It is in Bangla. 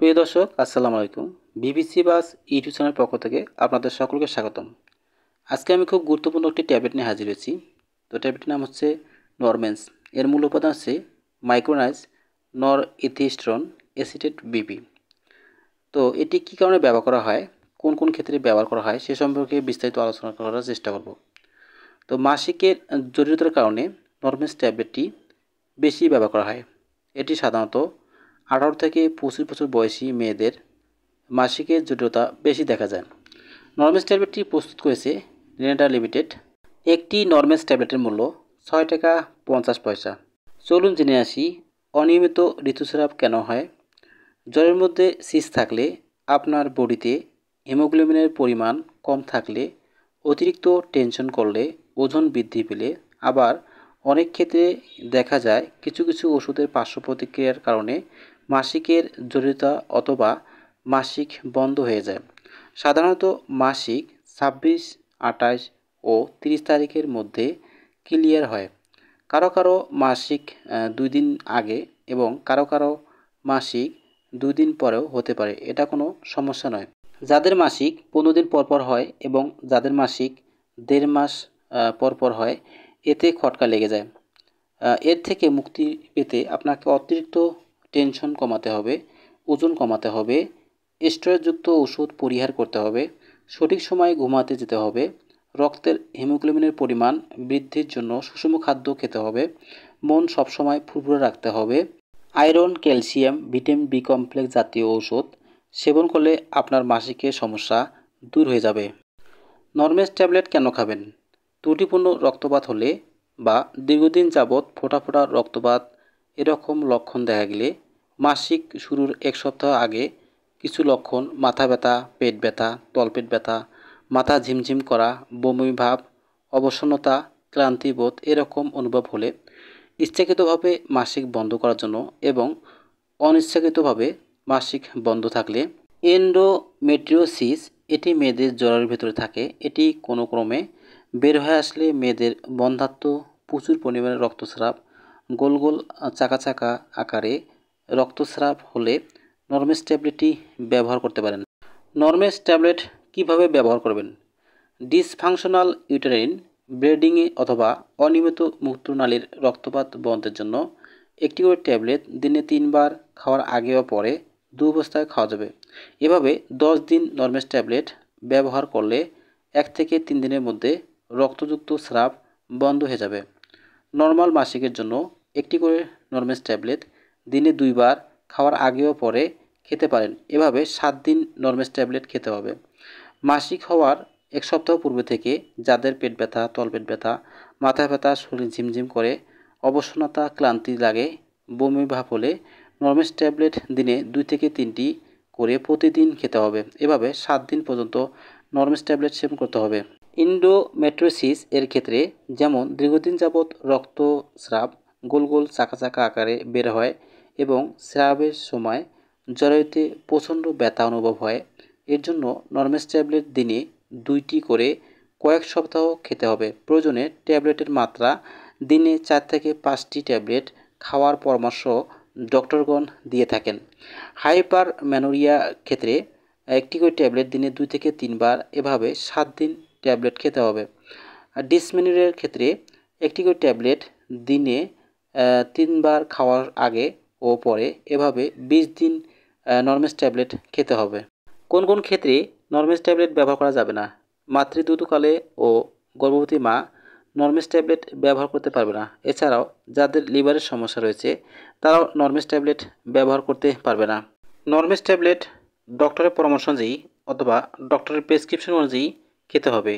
প্রিয় দর্শক, আসসালামু আলাইকুম। বিবিসি বাস ইউটিউব চ্যানেলের পক্ষ থেকে আপনাদের সকলকে স্বাগতম। আজকে আমি খুব গুরুত্বপূর্ণ একটি ট্যাবলেট নিয়ে হাজির হয়েছি। তো ট্যাবলেটটির নাম হচ্ছে নরমেন্স। এর মূল উপাদান হচ্ছে মাইক্রোনাইজ নর ইথিস্ট্রন অ্যাসিটেট বিপি। তো এটি কী কারণে ব্যবহার করা হয়, কোন কোন ক্ষেত্রে ব্যবহার করা হয় সে সম্পর্কে বিস্তারিত আলোচনা করার চেষ্টা করব। তো মাসিকের জটিলতার কারণে নরমেন্স ট্যাবলেটটি বেশি ব্যবহার করা হয়। এটি সাধারণত 18 থেকে 25 বছর বয়সী মেয়েদের মাসিকের জটিলতা বেশি দেখা যায়। নরমেন্স ট্যাবলেটটি প্রস্তুত করেছে রেনেডা লিমিটেড। একটি নরমেন্স ট্যাবলেটের মূল্য 6 টাকা 50 পয়সা। চলুন জেনে আসি অনিয়মিত ঋতুস্রাব কেন হয়। জ্বরের মধ্যে সিস থাকলে, আপনার বডিতে হিমোগ্লোবিনের পরিমাণ কম থাকলে, অতিরিক্ত টেনশন করলে, ওজন বৃদ্ধি পেলে, আবার অনেক ক্ষেত্রে দেখা যায় কিছু কিছু ওষুধের পার্শ্ব প্রতিক্রিয়ার কারণে মাসিকের জটিলতা অথবা মাসিক বন্ধ হয়ে যায়। সাধারণত মাসিক 26, 28 ও 30 তারিখের মধ্যে ক্লিয়ার হয়। কারো কারো মাসিক 2 দিন আগে এবং কারো কারো মাসিক 2 দিন পরেও হতে পারে, এটা কোনো সমস্যা নয়। যাদের মাসিক 15 দিন পর পর হয় এবং যাদের মাসিক 1.5 মাস পর পর হয়, এতে খটকা লেগে যায়। এর থেকে মুক্তি পেতে আপনাকে অতিরিক্ত টেনশন কমাতে হবে, ওজন কমাতে হবে, স্টেরয়েডযুক্ত ওষুধ পরিহার করতে হবে, সঠিক সময়ে ঘুমাতে যেতে হবে, রক্তের হিমোগ্লোবিনের পরিমাণ বৃদ্ধির জন্য সুষম খাদ্য খেতে হবে, মন সবসময় ফুরফুরে রাখতে হবে, iron, calcium, vitamin B complex জাতীয় ঔষধ সেবন করলে আপনার মাসিকের সমস্যা দূর হয়ে যাবে। নরমেন্স ট্যাবলেট কেন খাবেন? ত্রুটিপূর্ণ রক্তপাত হলে বা দীর্ঘদিন যাবৎ ফোঁটা ফোঁটা রক্তপাত এরকম লক্ষণ দেখা গেলে, মাসিক শুরুর 1 সপ্তাহ আগে কিছু লক্ষণ মাথা ব্যথা, পেট ব্যথা, তলপেট ব্যথা, মাথা ঝিমঝিম করা, বমি ভাব, অবসন্নতা, ক্লান্তিবোধ এরকম অনুভব হলে, ইচ্ছাকৃতভাবে মাসিক বন্ধ করার জন্য এবং অনিচ্ছাকৃতভাবে মাসিক বন্ধ থাকলে, এন্ডোমেট্রিওসিস এটি মেয়েদের জরায়ুর ভেতরে থাকে। এটি কোনো ক্রমে বের হয়ে আসলে মেয়েদের বন্ধ্যাত্ব, প্রচুর পরিমাণে রক্তস্রাব, গোল গোল চাকা চাকা আকারে রক্তস্রাব হলে নরমেন্স ট্যাবলেটটি ব্যবহার করতে পারেন। নরমেন্স ট্যাবলেট কিভাবে ব্যবহার করবেন? ডিসফাংশনাল ইউটেরাইন ব্লিডিংয়ে অথবা অনিয়মিত মূত্রনালীর রক্তপাত বন্ধের জন্য একটি করে ট্যাবলেট দিনে 3 বার খাওয়ার আগে ও পরে 2 অবস্থায় খাওয়া যাবে। এভাবে 10 দিন নরমেন্স ট্যাবলেট ব্যবহার করলে 1 থেকে 3 দিনের মধ্যে রক্তযুক্ত স্রাব বন্ধ হয়ে যাবে। নর্মাল মাসিকের জন্য একটি করে নরমেন্স ট্যাবলেট দিনে 2 বার খাওয়ার আগে ও পরে খেতে পারেন। এভাবে 7 দিন নরমেন্স ট্যাবলেট খেতে হবে। মাসিক হওয়ার 1 সপ্তাহ পূর্বে থেকে যাদের পেট ব্যথা, তলপেট ব্যথা, মাথা ব্যথা, শরীর ঝিমঝিম করে, অবসন্নতা, ক্লান্তি লাগে, বমি ভাব হলে নরমেন্স ট্যাবলেট দিনে 2 থেকে 3টি করে প্রতিদিন খেতে হবে। এভাবে 7 দিন পর্যন্ত নরমেন্স ট্যাবলেট সেবন করতে হবে। এন্ডোমেট্রিওসিস এর ক্ষেত্রে, যেমন দীর্ঘদিন যাবৎ রক্তস্রাব গোল গোল চাকা চাকা আকারে বের হয় এবং স্রাবের সময় জরায়ুতে প্রচণ্ড ব্যথা অনুভব হয়, এর জন্য নরমেন্স ট্যাবলেট দিনে 2টি করে কয়েক সপ্তাহ খেতে হবে। প্রয়োজনে ট্যাবলেটের মাত্রা দিনে 4 থেকে 5টি ট্যাবলেট খাওয়ার পরামর্শ ডক্টরগণ দিয়ে থাকেন। হাইপারম্যানোরিয়া ক্ষেত্রে একটি করে ট্যাবলেট দিনে 2 থেকে 3 বার, এভাবে 7 দিন ট্যাবলেট খেতে হবে। আর ডিসমেনোরিয়ার ক্ষেত্রে একটি করে ট্যাবলেট দিনে 3 বার খাওয়ার আগে ও পরে, এভাবে 20 দিন নরমেন্স ট্যাবলেট খেতে হবে। কোন কোন ক্ষেত্রে নরমেন্স ট্যাবলেট ব্যবহার করা যাবে না? মাতৃদুগ্ধকালে ও গর্ভবতী মা নরমেন্স ট্যাবলেট ব্যবহার করতে পারবে না। এছাড়াও যাদের লিভারের সমস্যা রয়েছে তারাও নরমেন্স ট্যাবলেট ব্যবহার করতে পারবে না। নরমেন্স ট্যাবলেট ডক্টরের পরামর্শ অনুযায়ী অথবা ডক্টরের প্রেসক্রিপশন অনুযায়ী খেতে হবে।